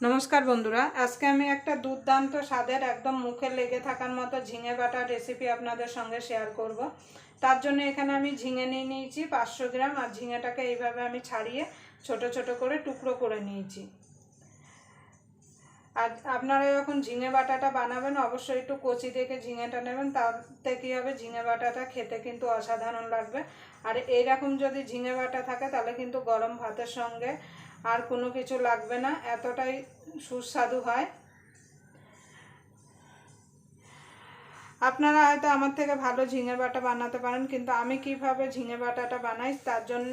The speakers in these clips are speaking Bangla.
নমস্কার বন্ধুরা, আজকে আমি একটা দুর্দান্ত স্বাদের একদম মুখে লেগে থাকার মতো ঝিঙে বাটার রেসিপি আপনাদের সঙ্গে শেয়ার করব। তার জন্য এখানে আমি ঝিঙে নিয়ে নিয়েছি 500 গ্রাম, আর ঝিঙেটাকে এইভাবে আমি ছাড়িয়ে ছোট ছোট করে টুকরো করে নিয়েছি। আর আপনারা যখন ঝিঙে বাটাটা বানাবেন অবশ্যই একটু কচি দেখে ঝিঙেটা নেবেন, তাতে কী হবে ঝিঙে বাটাটা খেতে কিন্তু অসাধারণ লাগবে। আর এইরকম যদি ঝিঙে বাটা থাকে তাহলে কিন্তু গরম ভাতের সঙ্গে আর কোনো কিছু লাগবে না, এতটাই সুস্বাদু হয়। আপনারা হয়তো আমার থেকে ভালো ঝিঙে বাটা বানাতে পারেন, কিন্তু আমি কিভাবে ঝিঙে বাটাটা বানাই তার জন্য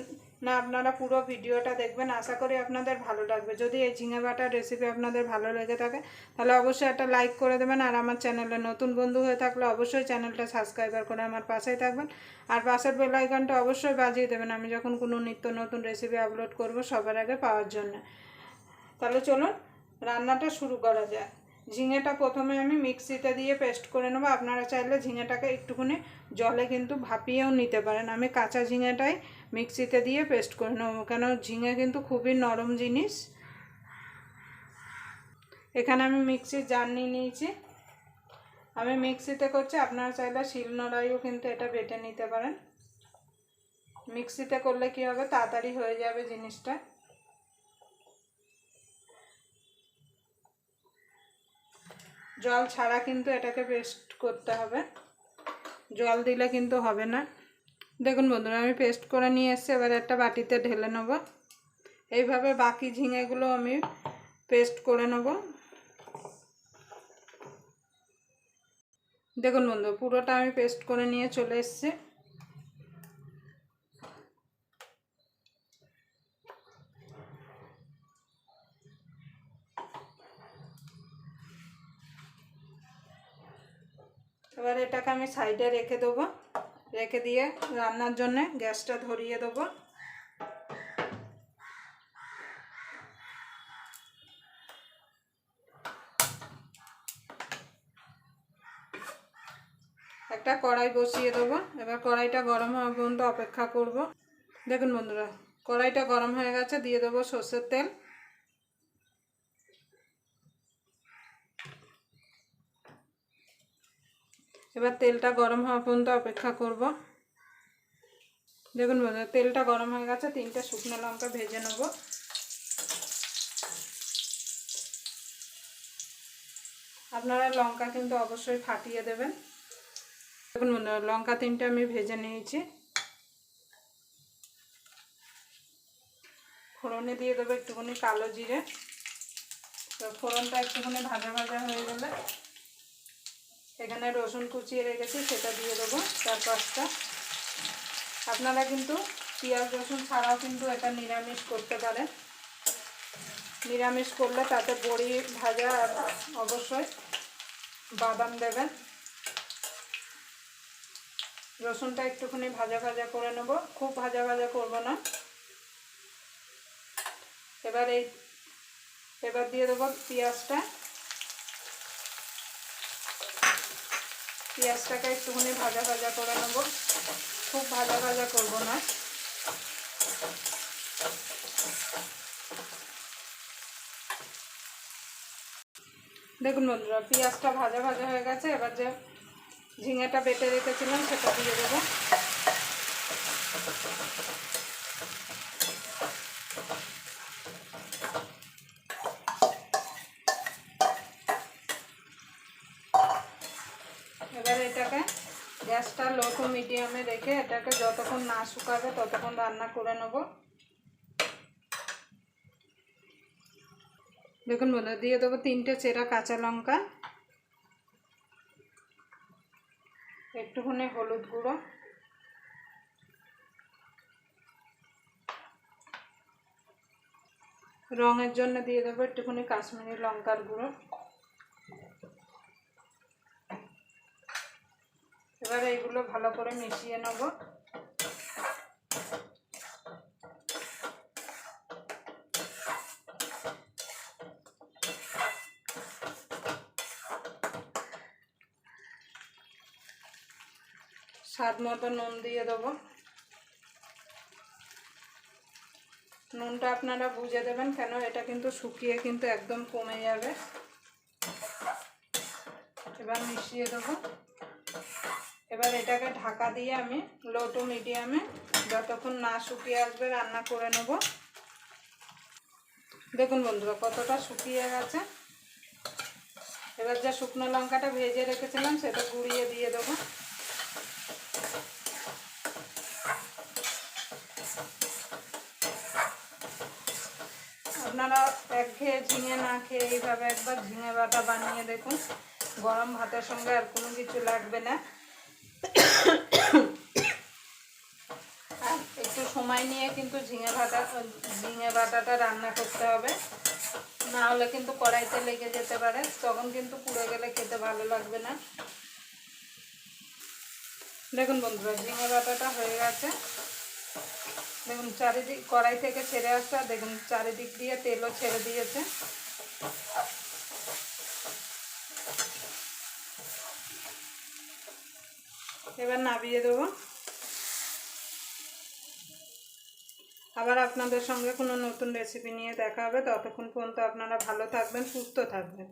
আপনারা পুরো ভিডিওটা দেখবেন। আশা করি আপনাদের ভালো লাগবে। যদি এই ঝিঙে বাটার রেসিপি আপনাদের ভালো লেগে থাকে তাহলে অবশ্যই একটা লাইক করে দেবেন, আর আমার চ্যানেলে নতুন বন্ধু হয়ে থাকলে অবশ্যই চ্যানেলটা সাবস্ক্রাইব করে আমার পাশেই থাকবেন, আর পাশের বেল আইকনটা অবশ্যই বাজিয়ে দেবেন আমি যখন কোনো নিত্য নতুন রেসিপি আপলোড করব সবার আগে পাওয়ার জন্য। তাহলে চলুন রান্নাটা শুরু করা যায়। ঝিঙেটা প্রথমে আমি মিক্সিতে দিয়ে পেস্ট করে নেবো। আপনারা চাইলে ঝিঙেটাকে একটুখানি জলে কিন্তু ভাপিয়েও নিতে পারেন। আমি কাঁচা ঝিঙেটাই মিক্সিতে দিয়ে পেস্ট করে নেবো, কেন ঝিঙে কিন্তু খুবই নরম জিনিস। এখানে আমি মিক্সির জার নিয়ে নিয়েছি, আমি মিক্সিতে করছি, আপনারা চাইলে শিলনোড়াইও কিন্তু এটা বেটে নিতে পারেন। মিক্সিতে করলে কি হবে, তাড়াতাড়ি হয়ে যাবে জিনিসটা। জল ছাড়া কিন্তু এটাকে পেস্ট করতে হবে, জল দিলে কিন্তু হবে না। দেখুন বন্ধুরা, আমি পেস্ট করে নিয়ে এসেছি, এবার একটা বাটিতে ঢেলে নেব। এইভাবে বাকি ঝিঙেগুলো আমি পেস্ট করে নেব। দেখুন বন্ধু, পুরোটা আমি পেস্ট করে নিয়ে চলে এসেছি। এবার এটাকে আমি সাইডে রেখে দেবো, রেখে দিয়ে রান্নার জন্য গ্যাসটা ধরিয়ে দেবো। একটা কড়াই বসিয়ে দেবো, এবার কড়াইটা গরম হওয়া পর্যন্ত অপেক্ষা করব। দেখুন বন্ধুরা, কড়াইটা গরম হয়ে গেছে, দিয়ে দেবো সর্ষের তেল। এবার তেলটা গরম হওয়া পর্যন্ত অপেক্ষা করব। দেখুন বন্ধুরা, তেলটা গরম হয়ে গেছে, 3টে শুকনো লঙ্কা ভেজে নেব। আপনারা লঙ্কা কিন্তু অবশ্যই ফাটিয়ে দেবেন। দেখুন বন্ধুরা, লঙ্কা 3টে আমি ভেজে নিয়েছি। ফোড়নে দিয়ে দেবো একটুখানি কালো জিরে। তো ফোড়নটা একটুখানি ভাজা ভাজা হয়ে গেলে এখানে রসুন কুচিয়ে রেখেছি, সেটা দিয়ে দেবো 4-5টা। আপনারা কিন্তু পেঁয়াজ রসুন ছাড়াও কিন্তু এটা নিরামিষ করতে পারেন। নিরামিষ করলে তাতে বড়ি ভাজা আর অবশ্যই বাদাম দেবেন। রসুনটা একটুখানি ভাজা ভাজা করে নেব, খুব ভাজা ভাজা করব না। এবার দিয়ে দেবো পেঁয়াজটা। পেঁয়াজটাকে একটুখানি ভাজা ভাজা করে নেব, খুব ভাজা ভাজা করব না। দেখুন বন্ধুরা, পেঁয়াজটা ভাজা ভাজা হয়ে গেছে। এবার যে ঝিঙেটা বেটে রেখেছিলাম সেটা দিয়ে দেবো। এবার এটাকে গ্যাসটা লো টু মিডিয়ামে রেখে এটাকে যতক্ষণ না শুকাবে ততক্ষণ রান্না করে নেব। দেখুন বন্ধুরা, দিয়ে দেবো 3টে চেরা কাঁচা লঙ্কা, একটুখানি হলুদ গুঁড়ো, রঙের জন্য দিয়ে দেবো একটুখানি কাশ্মীরি লঙ্কার গুঁড়ো। এবার এইগুলো ভালো করে মিশিয়ে নেব। স্বাদ মতো নুন দিয়ে দেবো। নুনটা আপনারা বুঝে দেবেন, কেন এটা কিন্তু শুকিয়ে কিন্তু একদম কমে যাবে। এবার মিশিয়ে দেবো। এবার এটাকে ঢাকা দিয়ে আমি লো টু মিডিয়ামে যতক্ষণ না শুকিয়ে আসবে রান্না করে নেব। দেখুন বন্ধুরা কতটা শুকিয়ে গেছে। এবার যে শুকনো লঙ্কাটা ভেজে রেখেছিলাম সেটা গুঁড়িয়ে দিয়ে দেবো। আপনারা একঘেয়ে ঝিঙে না খেয়ে এইভাবে একবার ঝিঙে বাটা বানিয়ে দেখুন, গরম ভাতের সঙ্গে আর কোনো কিছু লাগবে না। আর একটু সময় নিয়ে কিন্তু ঝিঙে বাটাটা রান্না করতে হবে, না হলে কিন্তু কড়াইতে লেগে যেতে পারে, তখন কিন্তু পুড়ে গেলে খেতে ভালো লাগবে না। দেখুন বন্ধুরা ঝিঙে বাটাটা হয়ে গেছে। দেখুন চারিদিক কড়াই থেকে ছেড়ে আসছে, আর দেখুন চারিদিক দিয়ে তেলও ছেড়ে দিয়েছে। এবার নামিয়ে দেবো। আবার আপনাদের সঙ্গে কোনো নতুন রেসিপি নিয়ে দেখা হবে। ততক্ষণ পর্যন্ত আপনারা ভালো থাকবেন, সুস্থ থাকবেন।